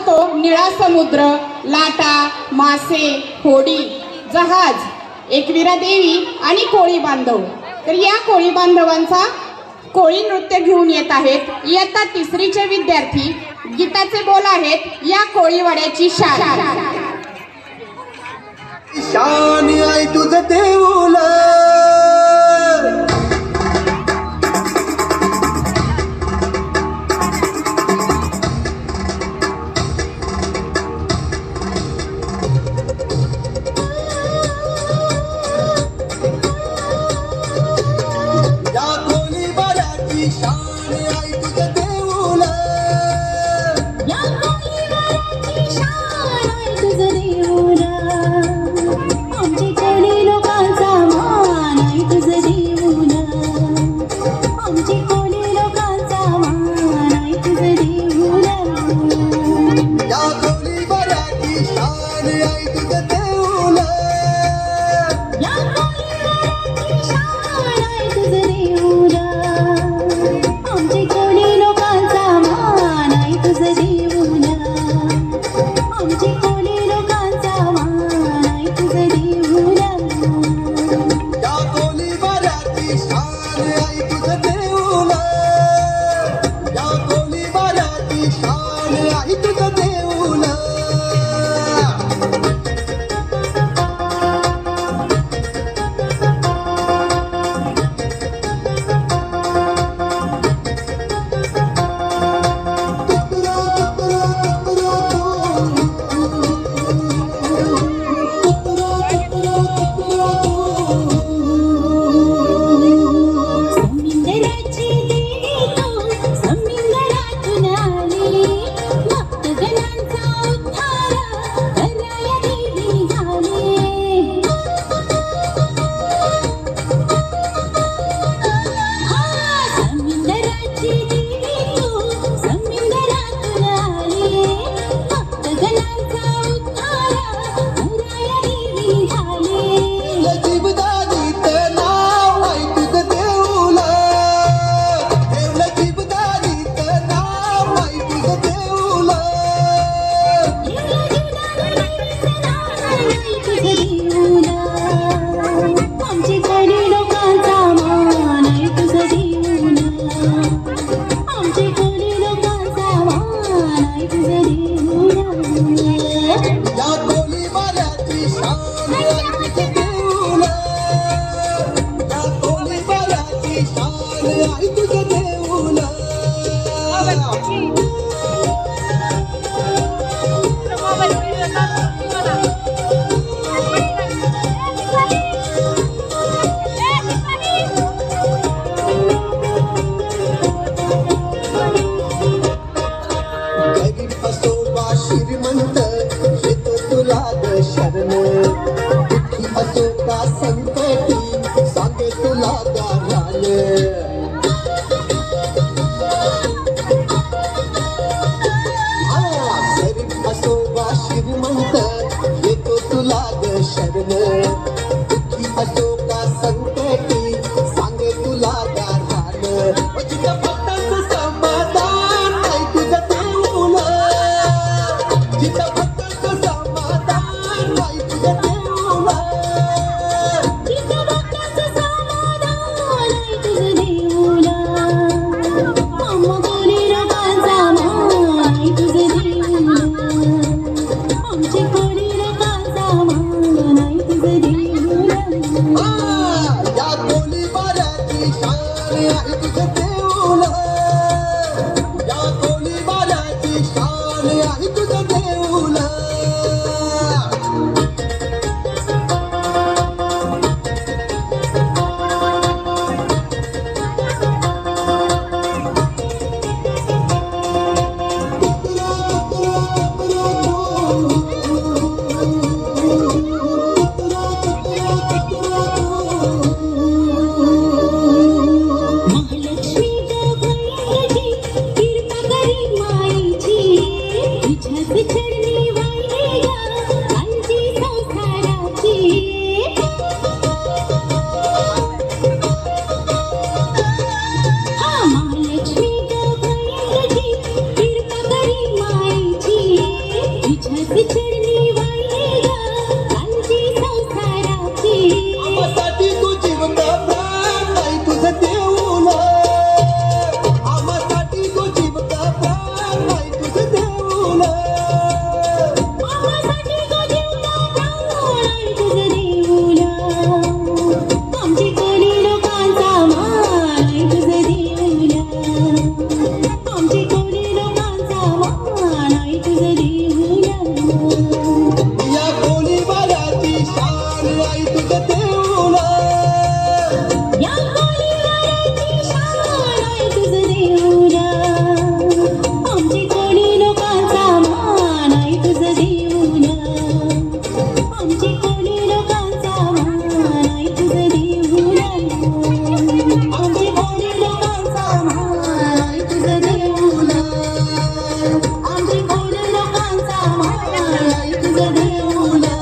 तो निळा समुद्र, लाटा, मासे, होडी, जहाज, एकविरा देवी आणि कोळी बांधव. तर या कोळी बांधवांचा कोळी नृत्य घेऊन येत आहेत इयत्ता तिसरीचे विद्यार्थी. गीताचे बोल आहेत या कोळीवाड्याची शान. शान आई तुझं देऊळ महालक्ष्मी गो भैरजी कृपा करी मायेची तुझ्याच चरणी वाहिली ग कांची संसाराची आम्हासाठी तू जीव का प्राण आई तुझं देऊला आम्हासाठी तू जीव का प्राण आई तुझं देऊला आम्हासाठी तो जीवता प्राण आई तुझं देऊला आमची कोणी लोकांचा मान आई तुझं देऊला आमची कोणी लोकांचा मान आई तुझं देऊला या कोणी बाळाची शान आई तुझं देऊला या कोळीवाड्याची शान आई तुझं देऊला आमची कोणी लोकांचा मान आई तुझं देऊला आमची कोणी लोकांचा मान आई तुझं देऊला आमची कोणी लोकांचा मान आई तुझं देऊला आमची कोणी लोकांचा मान आई तुझं देऊला